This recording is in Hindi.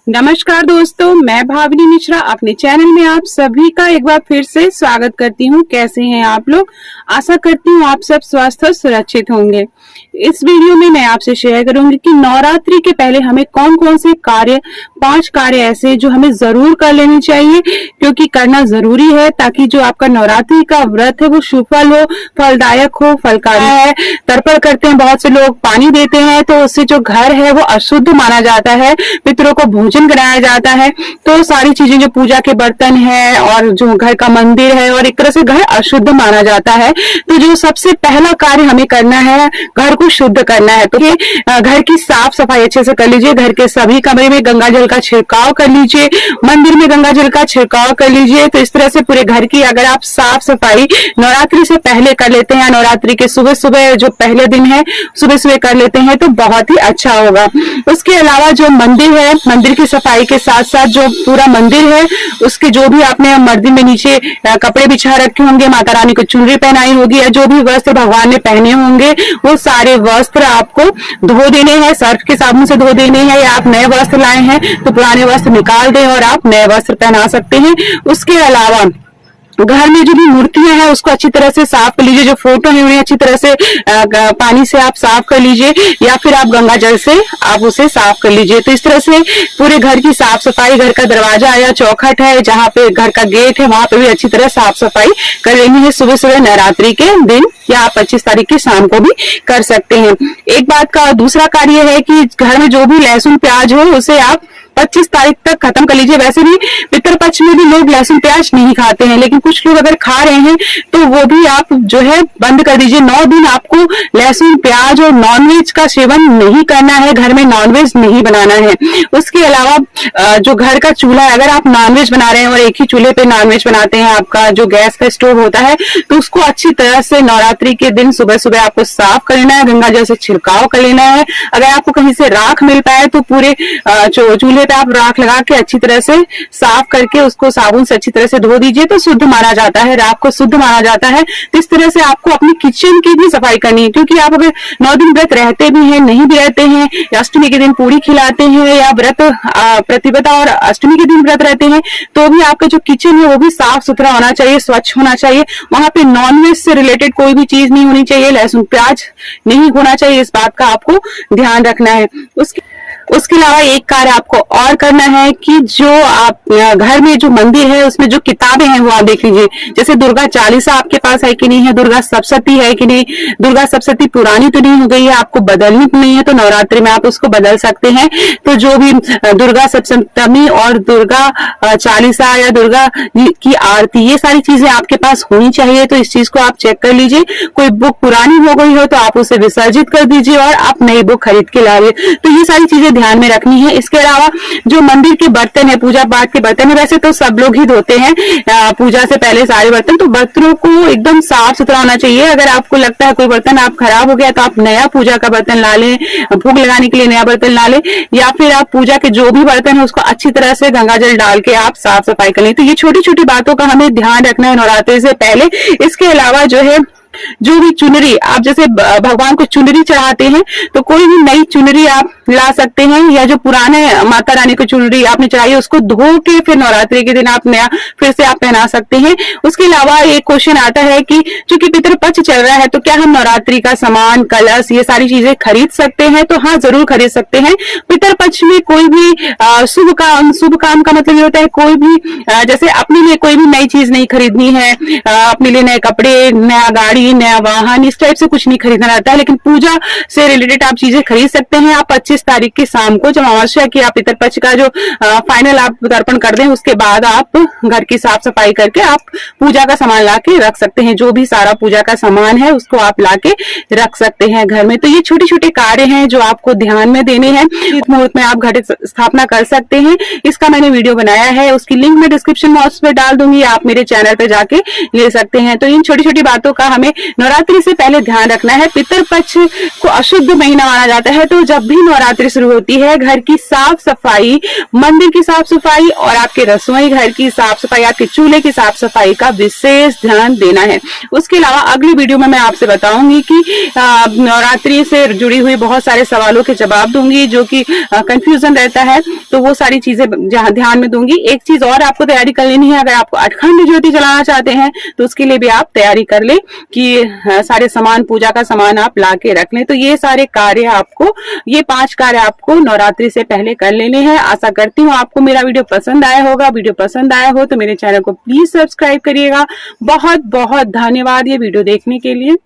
नमस्कार दोस्तों, मैं भावनी मिश्रा अपने चैनल में आप सभी का एक बार फिर से स्वागत करती हूँ। कैसे हैं आप लोग? आशा करती हूँ आप सब स्वस्थ और सुरक्षित होंगे। इस वीडियो में मैं आपसे शेयर करूंगी कि नवरात्रि के पहले हमें कौन कौन से कार्य, 5 कार्य ऐसे जो हमें जरूर कर लेने चाहिए, क्योंकि करना जरूरी है ताकि जो आपका नवरात्रि का व्रत है वो सुफल हो, फलदायक हो, फलकारी है। तर्पण करते हैं बहुत से लोग, पानी देते हैं, तो उससे जो घर है वो अशुद्ध माना जाता है, पितरों को भोजन कराया जाता है। तो सारी चीजें जो पूजा के बर्तन है और जो घर का मंदिर है, और एक तरह से घर अशुद्ध माना जाता है। तो जो सबसे पहला कार्य हमें करना है, घर को शुद्ध करना है। तो घर की साफ सफाई अच्छे से कर लीजिए। घर के सभी कमरे में गंगा जल का छिड़काव कर लीजिए, मंदिर में गंगा जल का छिड़काव कर लीजिए। तो इस तरह से पूरे घर की अगर आप साफ सफाई नवरात्रि से पहले कर लेते हैं, नवरात्रि के सुबह सुबह जो पहले दिन है सुबह सुबह कर लेते हैं, तो बहुत ही अच्छा होगा। उसके अलावा जो मंदिर है, मंदिर की सफाई के साथ साथ जो पूरा मंदिर है उसके जो भी आपने मंदिर में नीचे कपड़े बिछा रखे होंगे, माता रानी को चुनरी पहनाई होगी, या जो भी वस्त्र भगवान ने पहने होंगे वो सारे वस्त्र आपको धो देने हैं, सर्फ के साबुन से धो देने हैं। या आप नए वस्त्र लाए हैं तो पुराने वस्त्र निकाल दें और आप नए वस्त्र पहना सकते हैं। उसके अलावा घर में जो भी मूर्तियां हैं उसको अच्छी तरह से साफ कर लीजिए। जो फोटो है उन्हें अच्छी तरह से पानी से आप साफ कर लीजिए, या फिर आप गंगा जल से आप उसे साफ कर लीजिए। तो इस तरह से पूरे घर की साफ सफाई, घर का दरवाजा या चौखट है, जहाँ पे घर का गेट है, वहां पे भी अच्छी तरह साफ सफाई कर लेनी है सुबह सुबह नवरात्रि के दिन, या आप 25 तारीख की शाम को भी कर सकते हैं। एक बात का दूसरा कार्य है कि घर में जो भी लहसुन प्याज हो उसे आप 25 तारीख तक खत्म कर लीजिए। वैसे भी पितरपक्ष में भी लोग लहसुन प्याज नहीं खाते हैं, लेकिन कुछ लोग अगर खा रहे हैं तो वो भी आप जो है बंद कर दीजिए। 9 दिन आपको लहसुन प्याज और नॉनवेज का सेवन नहीं करना है, घर में नॉनवेज नहीं बनाना है। उसके अलावा जो घर का चूल्हा है, अगर आप नॉनवेज बना रहे हैं और एक ही चूल्हे पे नॉनवेज बनाते हैं, आपका जो गैस का स्टोव होता है, तो उसको अच्छी तरह से नवरात्रि के दिन सुबह सुबह आपको साफ कर लेना है, गंगा जल से छिड़काव कर लेना है। अगर आपको कहीं से राख मिल पाए तो पूरे चूल्हे पे आप राख लगा के अच्छी तरह से साफ करके उसको साबुन से अच्छी तरह से धो दीजिए, तो शुद्ध माना जाता है, राख को शुद्ध माना जाता है। तो इस तरह से आपको अपनी किचन की भी सफाई करनी है, क्योंकि आप अगर 9 दिन व्रत रहते भी हैं, नहीं भी रहते हैं, या अष्टमी के दिन पूरी खिलाते हैं, या व्रत प्रतिपदा और अष्टमी के दिन व्रत रहते हैं, तो भी आपका जो किचन है वो भी साफ सुथरा होना चाहिए, स्वच्छ होना चाहिए। वहां पे नॉनवेज से रिलेटेड कोई भी चीज नहीं होनी चाहिए, लहसुन प्याज नहीं होना चाहिए, इस बात का आपको ध्यान रखना है। उसके अलावा एक कार्य आपको और करना है कि जो आप घर में जो मंदिर है उसमें जो किताबें हैं वो आप देख लीजिए। जैसे दुर्गा चालीसा आपके पास है कि नहीं है, दुर्गा सप्तशती है कि नहीं, दुर्गा सप्तशती पुरानी तो नहीं हो गई है, आपको बदलनी नहीं है, तो नवरात्रि में आप उसको बदल सकते हैं। तो जो भी दुर्गा सप्तमी और दुर्गा चालीसा या दुर्गा की आरती, ये सारी चीजें आपके पास होनी चाहिए। तो इस चीज को आप चेक कर लीजिए। कोई बुक पुरानी हो गई हो तो आप उसे विसर्जित कर दीजिए और आप नई बुक खरीद के लाइए। तो ये सारी चीजें ध्यान में रखनी है। इसके अलावा जो मंदिर के बर्तन है, पूजा पाठ के बर्तन है, वैसे तो सब लोग ही धोते हैं पूजा से पहले सारे बर्तन, तो बर्तनों को एकदम साफ सुथरा होना चाहिए। अगर आपको लगता है कोई बर्तन आप खराब हो गया तो आप नया पूजा का बर्तन ला लें, भोग लगाने के लिए नया बर्तन ला लें, या फिर आप पूजा के जो भी बर्तन है उसको अच्छी तरह से गंगा जल डाल के आप साफ सफाई कर लें। तो ये छोटी छोटी बातों का हमें ध्यान रखना है नवरात्रि से पहले। इसके अलावा जो है, जो भी चुनरी आप जैसे भगवान को चुनरी चढ़ाते हैं, तो कोई भी नई चुनरी आप ला सकते हैं, या जो पुराने माता रानी को चुनरी आपने चढ़ाई है उसको धो के फिर नवरात्रि के दिन आप नया फिर से आप पहना सकते हैं। उसके अलावा एक क्वेश्चन आता है कि चूंकि पितृपक्ष चल रहा है तो क्या हम नवरात्रि का सामान, कलश, ये सारी चीजें खरीद सकते हैं? तो हाँ, जरूर खरीद सकते हैं। पितृपक्ष में कोई भी शुभ काम का मतलब ये होता है कोई भी जैसे अपने लिए कोई भी नई चीज नहीं खरीदनी है, अपने लिए नए कपड़े, नया गाड़ी, नया वाहन, इस टाइप से कुछ नहीं खरीदना रहता है, लेकिन पूजा से रिलेटेड आप चीजें खरीद सकते हैं। आप 25 तारीख की शाम को जब अमावस्या की आप पितरपक्ष का जो फाइनल आप तर्पण कर दें, उसके बाद आप घर की साफ सफाई करके आप पूजा का सामान ला के रख सकते हैं। जो भी सारा पूजा का सामान है उसको आप ला के रख सकते हैं घर में। तो ये छोटे छोटे कार्य हैं जो आपको ध्यान में देने हैं। इस मुहूर्त में आप घट स्थापना कर सकते हैं। इसका मैंने वीडियो बनाया है, उसकी लिंक मैं डिस्क्रिप्शन बॉक्स में डाल दूंगी, आप मेरे चैनल पे जाके ले सकते हैं। तो इन छोटी छोटी बातों का हमें नवरात्रि से पहले ध्यान रखना है। पितरपक्ष को अशुद्ध महीना माना जाता है, तो जब भी नवरात्रि शुरू होती है घर की साफ सफाई, मंदिर की साफ सफाई और आपके रसोई घर की साफ सफाई, आपके चूल्हे की साफ सफाई का विशेष ध्यान देना है। उसके अलावा अगली वीडियो में मैं आपसे बताऊंगी कि नवरात्रि से जुड़ी हुई बहुत सारे सवालों के जवाब दूंगी जो कि कंफ्यूजन रहता है, तो वो सारी चीजें ध्यान में दूंगी। एक चीज और आपको तैयारी कर लेनी है, अगर आपको अखंड ज्योति जलाना चाहते हैं तो उसके लिए भी आप तैयारी कर ले कि सारे सामान, पूजा का सामान आप ला के रख लें। तो ये सारे कार्य आपको, ये 5 कार्य आपको नवरात्रि से पहले कर लेने हैं। आशा करती हूँ आपको मेरा वीडियो पसंद आया होगा। वीडियो पसंद आया हो तो मेरे चैनल को प्लीज सब्सक्राइब करिएगा। बहुत बहुत धन्यवाद ये वीडियो देखने के लिए।